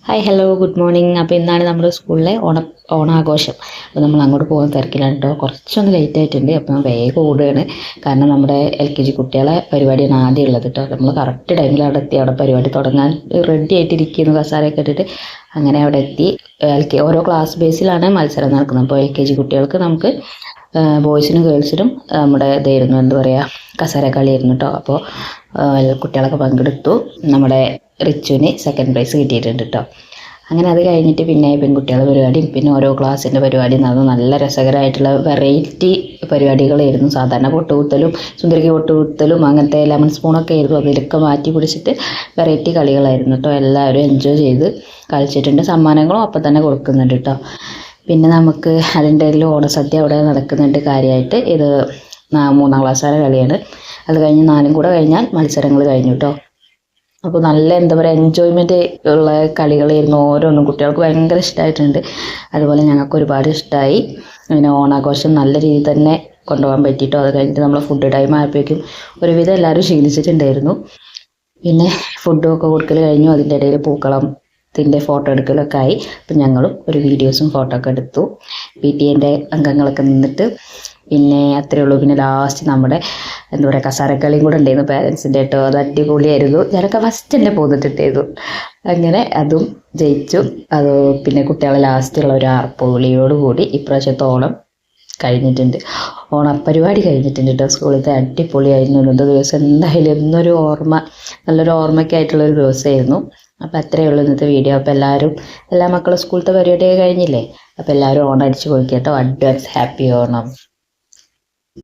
Hi hello good morning. അപ്പോൾ ഇന്നാണ് നമ്മുടെ സ്കൂളിലെ ഓണാഘോഷം. അപ്പോൾ നമ്മൾ അങ്ങോട്ട് പോകുന്ന തിരക്കിലാണ് കേട്ടോ. കുറച്ചൊന്ന് ലേറ്റ് ആയിട്ടുണ്ട്. അപ്പോൾ ഞാൻ വേഗം ഓടുകയാണ്. കാരണം നമ്മുടെ LKG കുട്ടികളെ പരിപാടിയാണ് ആദ്യം ഉള്ളത് കേട്ടോ. നമ്മൾ കറക്റ്റ് ടൈമിൽ അവിടെ എത്തി. അവിടെ പരിപാടി തുടങ്ങാൻ റെഡി ആയിട്ടിരിക്കുന്നു, കസാരയൊക്കെ ഇട്ടിട്ട്. അങ്ങനെ അവിടെ എത്തി. ഓരോ ക്ലാസ് ബേസിലാണ് മത്സരം നടക്കുന്നത്. അപ്പോൾ LKG കുട്ടികൾക്ക് നമുക്ക് ബോയ്സിനും ഗേൾസിനും നമ്മുടെ ഇതായിരുന്നു, എന്താ പറയുക, കസാര കളിയായിരുന്നു കേട്ടോ. അപ്പോൾ കുട്ടികളൊക്കെ പങ്കെടുത്തു. നമ്മുടെ റിച്ചുവിന് സെക്കൻഡ് പ്രൈസ് കിട്ടിയിട്ടുണ്ട് കേട്ടോ. അങ്ങനെ അത് കഴിഞ്ഞിട്ട് പിന്നെ പെൺകുട്ടികളുടെ പരിപാടിയും പിന്നെ ഓരോ ക്ലാസ്സിൻ്റെ പരിപാടിയും നടന്നു. നല്ല രസകരമായിട്ടുള്ള വെറൈറ്റി പരിപാടികളായിരുന്നു. സാധാരണ പൊട്ടുകുത്തലും സുന്ദരിക്ക് പൊട്ടുകുത്തലും അങ്ങനത്തെ ലെമൺ സ്പൂണൊക്കെ ആയിരുന്നു. അതിലൊക്കെ മാറ്റി പിടിച്ചിട്ട് വെറൈറ്റി കളികളായിരുന്നു കേട്ടോ. എല്ലാവരും എൻജോയ് ചെയ്ത് കളിച്ചിട്ടുണ്ട്. സമ്മാനങ്ങളും അപ്പം തന്നെ കൊടുക്കുന്നുണ്ട് കേട്ടോ. പിന്നെ നമുക്ക് അതിൻ്റെ ഇടയിൽ ഓണസദ്യ അവിടെ നടക്കുന്നുണ്ട് കാര്യമായിട്ട്. ഇത് 3ാം ക്ലാസ്സുകാരുടെ കളിയാണ്. അത് കഴിഞ്ഞ് 4 കൂടെ കഴിഞ്ഞാൽ മത്സരങ്ങൾ കഴിഞ്ഞു കേട്ടോ. അപ്പോൾ നല്ല, എന്താ പറയുക, എൻജോയ്മെൻറ്റ് ഉള്ള കളികളായിരുന്നു ഓരോന്നും. കുട്ടികൾക്ക് ഭയങ്കര ഇഷ്ടമായിട്ടുണ്ട്. അതുപോലെ ഞങ്ങൾക്ക് ഒരുപാട് ഇഷ്ടമായി. പിന്നെ ഓണാഘോഷം നല്ല രീതിയിൽ തന്നെ കൊണ്ടുപോകാൻ പറ്റിയിട്ടോ. അത് കഴിഞ്ഞിട്ട് നമ്മൾ ഫുഡ് ടൈം ആയപ്പോഴേക്കും ഒരുവിധം എല്ലാവരും ക്ഷീണിച്ചിട്ടുണ്ടായിരുന്നു. പിന്നെ ഫുഡൊക്കെ കൊടുക്കൽ കഴിഞ്ഞു. അതിൻ്റെ ഇടയിൽ പൂക്കളത്തിൻ്റെ ഫോട്ടോ എടുക്കലൊക്കെ ആയി. അപ്പം ഞങ്ങളും ഒരു വീഡിയോസും ഫോട്ടോ ഒക്കെ എടുത്തു. PTA അംഗങ്ങളൊക്കെ നിന്നിട്ട്. പിന്നെ അത്രയേ ഉള്ളൂ. പിന്നെ ലാസ്റ്റ് നമ്മുടെ, എന്താ പറയുക, കസാരക്കളിയും കൂടെ ഉണ്ടായിരുന്നു പാരൻസിൻ്റെ കേട്ടോ. അത് അടിപൊളിയായിരുന്നു. ഞാനൊക്കെ ഫസ്റ്റ് തന്നെ പോന്നിട്ടുണ്ടായിരുന്നു. അങ്ങനെ അതും ജയിച്ചു. അത് പിന്നെ കുട്ടികളെ ലാസ്റ്റുള്ള ഒരു ആർപ്പുവിളിയോടുകൂടി ഇപ്രാവശ്യത്തെ ഓണം കഴിഞ്ഞിട്ടുണ്ട്. ഓണപ്പരിപാടി കഴിഞ്ഞിട്ടുണ്ട് കേട്ടോ. സ്കൂളിലത്തെ അടിപൊളിയായിരുന്നു. ഇന്നത്തെ ദിവസം എന്തായാലും എന്നൊരു നല്ലൊരു ഓർമ്മയ്ക്കായിട്ടുള്ളൊരു ദിവസമായിരുന്നു. അപ്പോൾ അത്രയേ ഉള്ളൂ ഇന്നത്തെ വീഡിയോ. അപ്പോൾ എല്ലാ മക്കളും സ്കൂളത്തെ പരിപാടിയൊക്കെ കഴിഞ്ഞില്ലേ. അപ്പോൾ എല്ലാവരും ഓണം അടിച്ച് പൊളിക്കുക കേട്ടോ. Advance happy Onam.